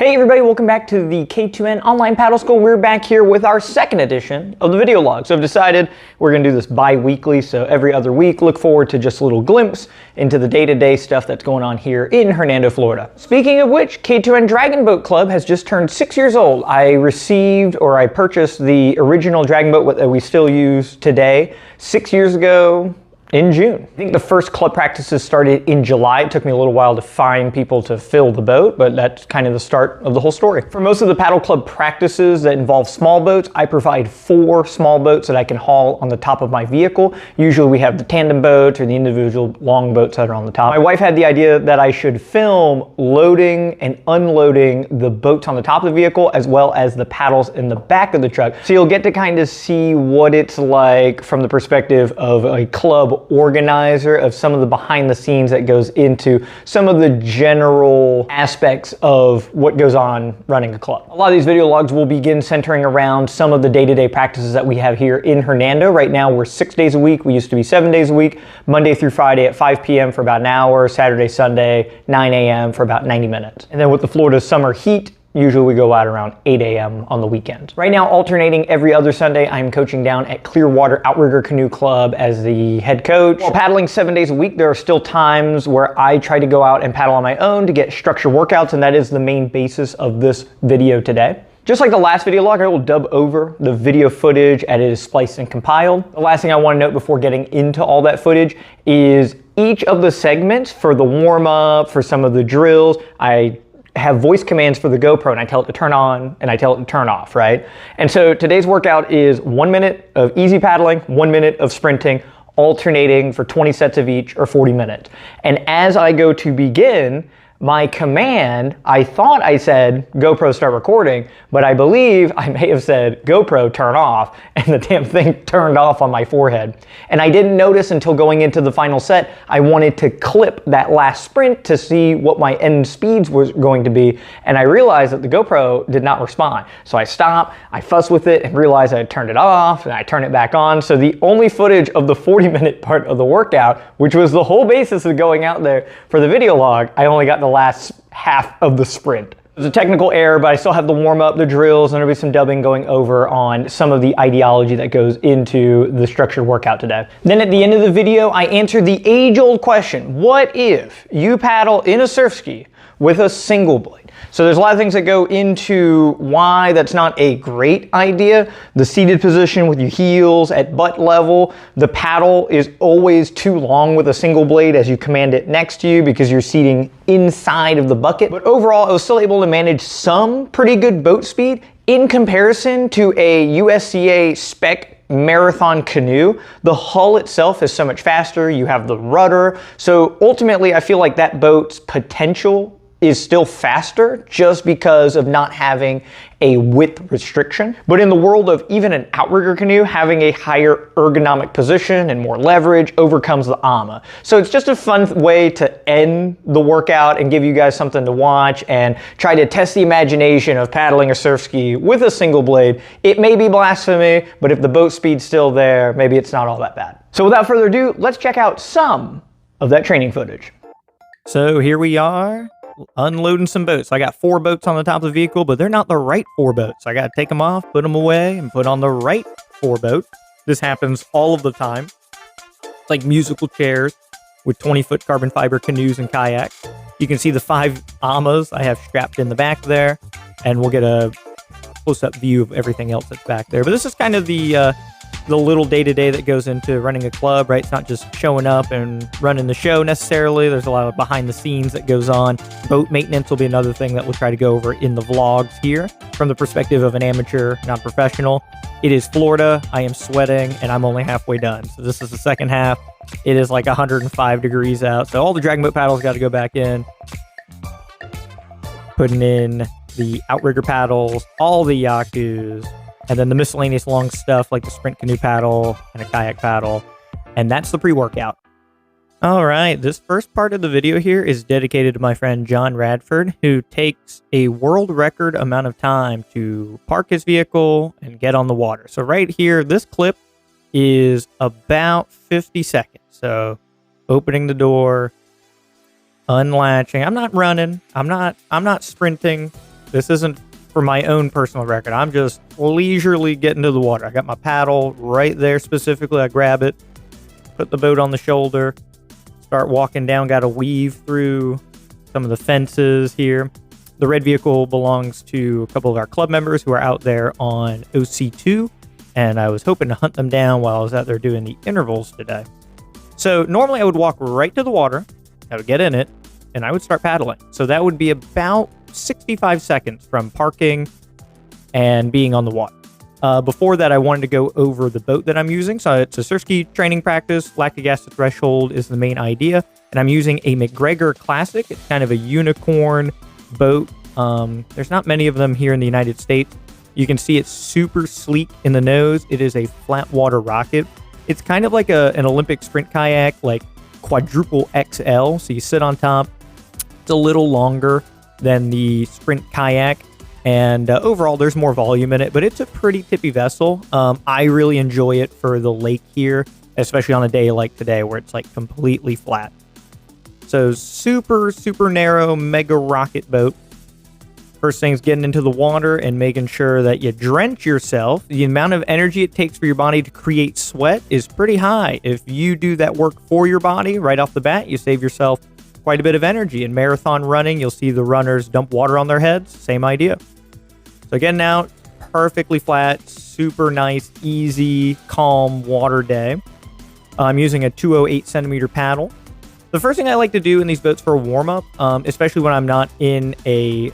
Hey everybody, welcome back to the K2N Online Paddle School. We're back here with our second edition of the video log. So I've decided we're going to do this bi-weekly, so every other week. Look forward to just a little glimpse into the day-to-day stuff that's going on here in Hernando, Florida. Speaking of which, K2N Dragon Boat Club has just turned 6 years old. I purchased the original Dragon Boat that we still use today 6 years ago. In June. I think the first club practices started in July. It took me a little while to find people to fill the boat, but that's kind of the start of the whole story. For most of the paddle club practices that involve small boats, I provide 4 small boats that I can haul on the top of my vehicle. Usually we have the tandem boats or the individual long boats that are on the top. My wife had the idea that I should film loading and unloading the boats on the top of the vehicle as well as the paddles in the back of the truck. So you'll get to kind of see what it's like from the perspective of a club organizer, of some of the behind the scenes that goes into some of the general aspects of what goes on running a club. A lot of these video logs will begin centering around some of the day-to-day practices that we have here in Hernando. Right now we're 6 days a week. We used to be 7 days a week, Monday through Friday at 5 p.m. for about an hour, Saturday, Sunday, 9 a.m. for about 90 minutes. And then with the Florida summer heat, usually we go out around 8 a.m. on the weekends. Right now, alternating every other Sunday, I'm coaching down at Clearwater Outrigger Canoe Club as the head coach. While paddling 7 days a week, there are still times where I try to go out and paddle on my own to get structured workouts, and that is the main basis of this video today. Just like the last video log, I will dub over the video footage as it is spliced and compiled. The last thing I want to note before getting into all that footage is each of the segments for the warm-up, for some of the drills, I have voice commands for the GoPro, and I tell it to turn on and I tell it to turn off, right? And so today's workout is 1 minute of easy paddling, 1 minute of sprinting, alternating for 20 sets of each or 40 minutes. And as I go to begin my command, I thought I said GoPro start recording, but I believe I may have said GoPro turn off, and the damn thing turned off on my forehead. And I didn't notice until going into the final set. I wanted to clip that last sprint to see what my end speeds was going to be, and I realized that the GoPro did not respond. So I stopped, I fussed with it, and realized I had turned it off, and I turned it back on. So the only footage of the 40-minute part of the workout, which was the whole basis of going out there for the video log, I only got the last half of the sprint. There's a technical error, but I still have the warm-up, the drills, and there'll be some dubbing going over on some of the ideology that goes into the structured workout today. Then at the end of the video, I answer the age-old question: what if you paddle in a Surfski with a single blade? So there's a lot of things that go into why that's not a great idea. The seated position with your heels at butt level. The paddle is always too long with a single blade as you command it next to you because you're seating inside of the bucket. But overall, I was still able to manage some pretty good boat speed in comparison to a USCA spec marathon canoe. The hull itself is so much faster. You have the rudder. So ultimately, I feel like that boat's potential is still faster just because of not having a width restriction. But in the world of even an outrigger canoe, having a higher ergonomic position and more leverage overcomes the AMA. So it's just a fun way to end the workout and give you guys something to watch and try to test the imagination of paddling a Surfski with a single blade. It may be blasphemy, but if the boat speed's still there, maybe it's not all that bad. So without further ado, let's check out some of that training footage. So here we are, unloading some boats. I got 4 boats on the top of the vehicle, but they're not the right 4 boats. I got to take them off, put them away, and put on the right 4 boat. This happens all of the time. It's like musical chairs with 20-foot carbon fiber canoes and kayaks. You can see the 5 AMAs I have strapped in the back there, and we'll get a close-up view of everything else that's back there. But this is kind of the little day-to-day that goes into running a club, right? It's not just showing up and running the show necessarily. There's a lot of behind the scenes that goes on. Boat maintenance will be another thing that we'll try to go over in the vlogs here from the perspective of an amateur, not professional. It is Florida. I am sweating and I'm only halfway done. So this is the second half. It is like 105 degrees out. So all the dragon boat paddles got to go back in. Putting in the outrigger paddles, all the yakus, and then the miscellaneous long stuff like the sprint canoe paddle and a kayak paddle. And that's the pre-workout. All right, this first part of the video here is dedicated to my friend John Radford, who takes a world record amount of time to park his vehicle and get on the water. So right here, this clip is about 50 seconds. So opening the door, unlatching. I'm not running. I'm not sprinting. This isn't for my own personal record. I'm just leisurely getting to the water. I got my paddle right there specifically. I grab it, put the boat on the shoulder, start walking down, got to weave through some of the fences here. The red vehicle belongs to a couple of our club members who are out there on OC2, and I was hoping to hunt them down while I was out there doing the intervals today. So normally I would walk right to the water, I would get in it, and I would start paddling. So that would be about 65 seconds from parking and being on the water. Before that, I wanted to go over the boat that I'm using. So it's a Surfski training practice. Lactic acid threshold is the main idea. And I'm using a McGregor Classic. It's kind of a unicorn boat. There's not many of them here in the United States. You can see it's super sleek in the nose. It is a flat water rocket. It's kind of like an Olympic sprint kayak, like quadruple XL. So you sit on top. It's a little longer than the sprint kayak. And overall, there's more volume in it, but it's a pretty tippy vessel. I really enjoy it for the lake here, especially on a day like today where it's like completely flat. So super, super narrow, mega rocket boat. First thing's getting into the water and making sure that you drench yourself. The amount of energy it takes for your body to create sweat is pretty high. If you do that work for your body right off the bat, you save yourself quite a bit of energy. In marathon running, you'll see the runners dump water on their heads. Same idea. So getting out, perfectly flat, super nice, easy, calm water day. I'm using a 208 centimeter paddle. The first thing I like to do in these boats for a warm-up, especially when I'm not in a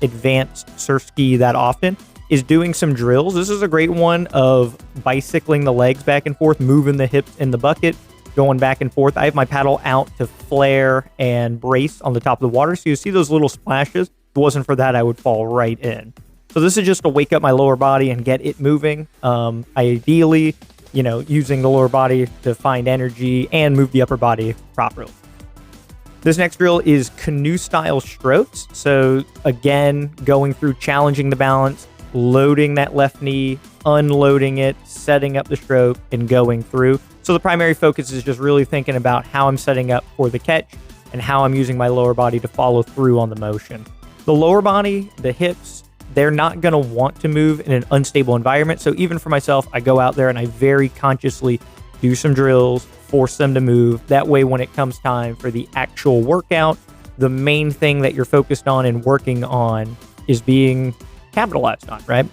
advanced Surfski that often, is doing some drills. This is a great one of bicycling the legs back and forth, moving the hips in the bucket, going back and forth. I have my paddle out to flare and brace on the top of the water. So you see those little splashes. If it wasn't for that, I would fall right in. So this is just to wake up my lower body and get it moving. Ideally, using the lower body to find energy and move the upper body properly. This next drill is canoe style strokes. So again, going through challenging the balance, loading that left knee, unloading it, setting up the stroke, and going through. So the primary focus is just really thinking about how I'm setting up for the catch and how I'm using my lower body to follow through on the motion. The lower body, the hips, they're not going to want to move in an unstable environment. So even for myself, I go out there and I very consciously do some drills, force them to move. That way, when it comes time for the actual workout, the main thing that you're focused on and working on is being capitalized on, right?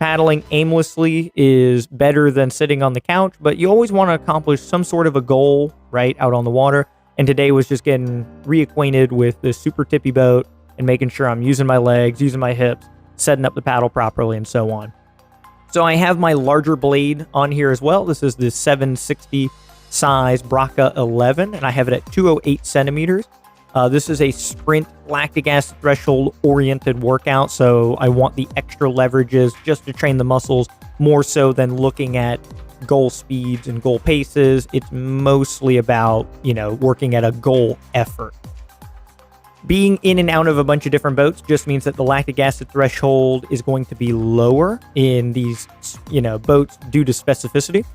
Paddling aimlessly is better than sitting on the couch, but you always want to accomplish some sort of a goal, right, out on the water. And today was just getting reacquainted with this super tippy boat and making sure I'm using my legs, using my hips, setting up the paddle properly, and so on. So I have my larger blade on here as well. This is the 760 size Braca 11, and I have it at 208 centimeters. This is a sprint lactic acid threshold oriented workout, so I want the extra leverages just to train the muscles more so than looking at goal speeds and goal paces. It's mostly about, working at a goal effort. Being in and out of a bunch of different boats just means that the lactic acid threshold is going to be lower in these, boats due to specificity.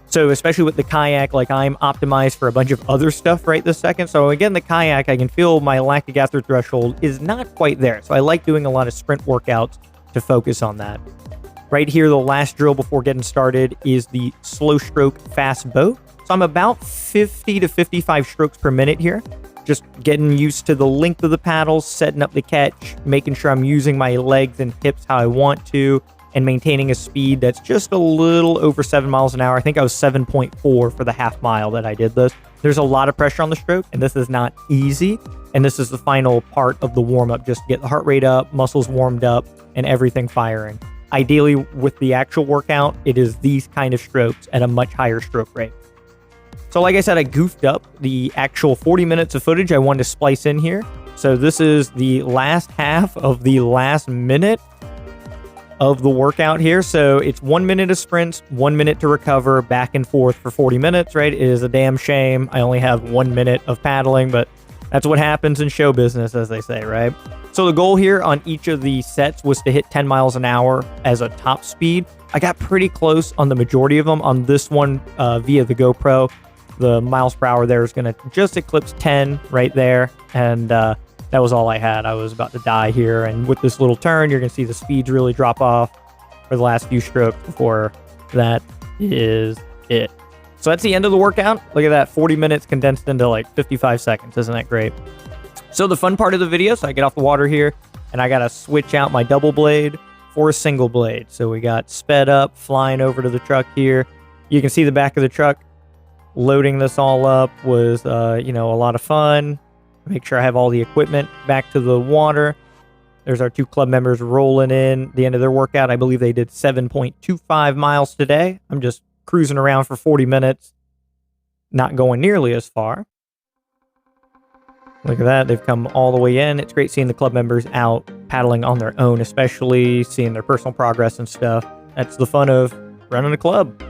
So especially with the kayak, like I'm optimized for a bunch of other stuff right this second. So again, the kayak, I can feel my lactic acid threshold is not quite there. So I like doing a lot of sprint workouts to focus on that. Right here, the last drill before getting started is the slow stroke fast boat. So I'm about 50 to 55 strokes per minute here. Just getting used to the length of the paddles, setting up the catch, making sure I'm using my legs and hips how I want to, and maintaining a speed that's just a little over 7 miles an hour. I think I was 7.4 for the half mile that I did this. There's a lot of pressure on the stroke, and this is not easy. And this is the final part of the warm-up, just to get the heart rate up, muscles warmed up, and everything firing. Ideally, with the actual workout, it is these kind of strokes at a much higher stroke rate. So like I said, I goofed up the actual 40 minutes of footage I wanted to splice in here. So this is the last half of the last minute of the workout here. So it's 1 minute of sprints, 1 minute to recover, back and forth for 40 minutes, right? It is a damn shame I only have 1 minute of paddling, but that's what happens in show business, as they say, right? So the goal here on each of the sets was to hit 10 miles an hour as a top speed. I got pretty close on the majority of them. On this one, via the GoPro, the miles per hour there is going to just eclipse 10 right there. And that was all I had. I was about to die here, and with this little turn, you're going to see the speeds really drop off for the last few strokes before that is it. So that's the end of the workout. Look at that, 40 minutes condensed into like 55 seconds. Isn't that great? So the fun part of the video, so I get off the water here, and I got to switch out my double blade for a single blade. So we got sped up, flying over to the truck here. You can see the back of the truck. Loading this all up was, you know, a lot of fun. Make sure I have all the equipment back to the water. There's our 2 club members rolling in the end of their workout. I believe they did 7.25 miles today. I'm just cruising around for 40 minutes, not going nearly as far. Look at that. They've come all the way in. It's great seeing the club members out paddling on their own, especially seeing their personal progress and stuff. That's the fun of running a club.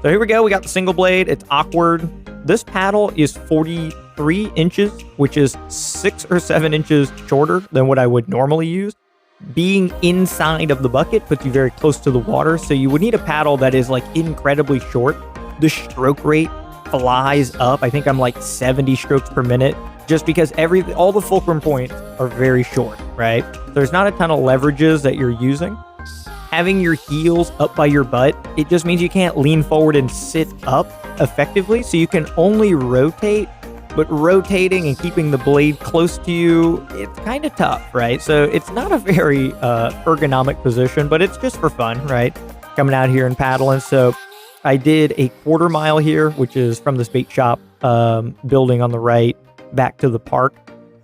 So here we go. We got the single blade. It's awkward. This paddle is 43 inches, which is 6 or 7 inches shorter than what I would normally use. Being inside of the bucket puts you very close to the water, so you would need a paddle that is like incredibly short. The stroke rate flies up. I think I'm like 70 strokes per minute, just because all the fulcrum points are very short, right? There's not a ton of leverages that you're using. Having your heels up by your butt, it just means you can't lean forward and sit up effectively, so you can only rotate, but rotating and keeping the blade close to you, it's kind of tough, right? So it's not a very ergonomic position, but it's just for fun, right? Coming out here and paddling. So I did a 1/4 mile here, which is from this bait shop building on the right back to the park.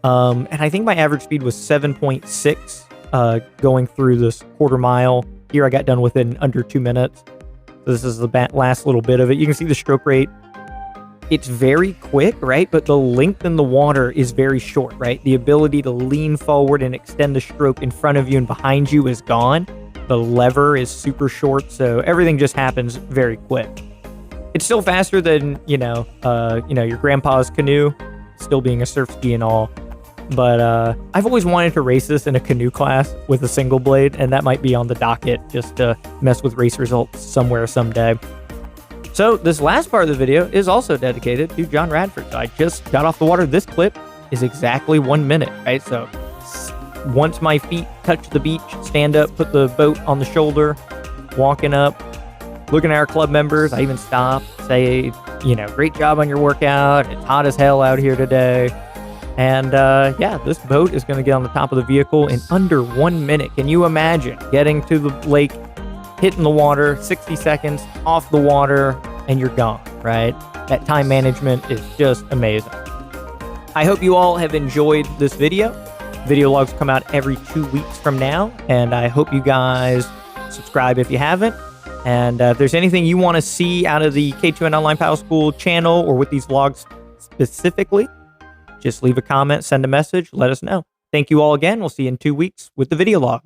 And I think my average speed was 7.6 going through this 1/4 mile. Here I got done within under 2 minutes. So this is the last little bit of it. You can see the stroke rate. It's very quick, right? But the length in the water is very short, right? The ability to lean forward and extend the stroke in front of you and behind you is gone. The lever is super short, so everything just happens very quick. It's still faster than, your grandpa's canoe, still being a Surfski and all. But I've always wanted to race this in a canoe class with a single blade, and that might be on the docket just to mess with race results somewhere someday. So this last part of the video is also dedicated to John Radford. So I just got off the water. This clip is exactly 1 minute, right? So once my feet touch the beach, stand up, put the boat on the shoulder, walking up, looking at our club members. I even stop, say, great job on your workout. It's hot as hell out here today. And yeah, this boat is going to get on the top of the vehicle in under 1 minute. Can you imagine getting to the lake, hitting the water, 60 seconds off the water, and you're gone, right? That time management is just amazing. I hope you all have enjoyed this video. Video logs come out every 2 weeks from now, and I hope you guys subscribe if you haven't. And if there's anything you want to see out of the K2N Online Paddle School channel or with these vlogs specifically, just leave a comment, send a message, let us know. Thank you all again. We'll see you in 2 weeks with the video log.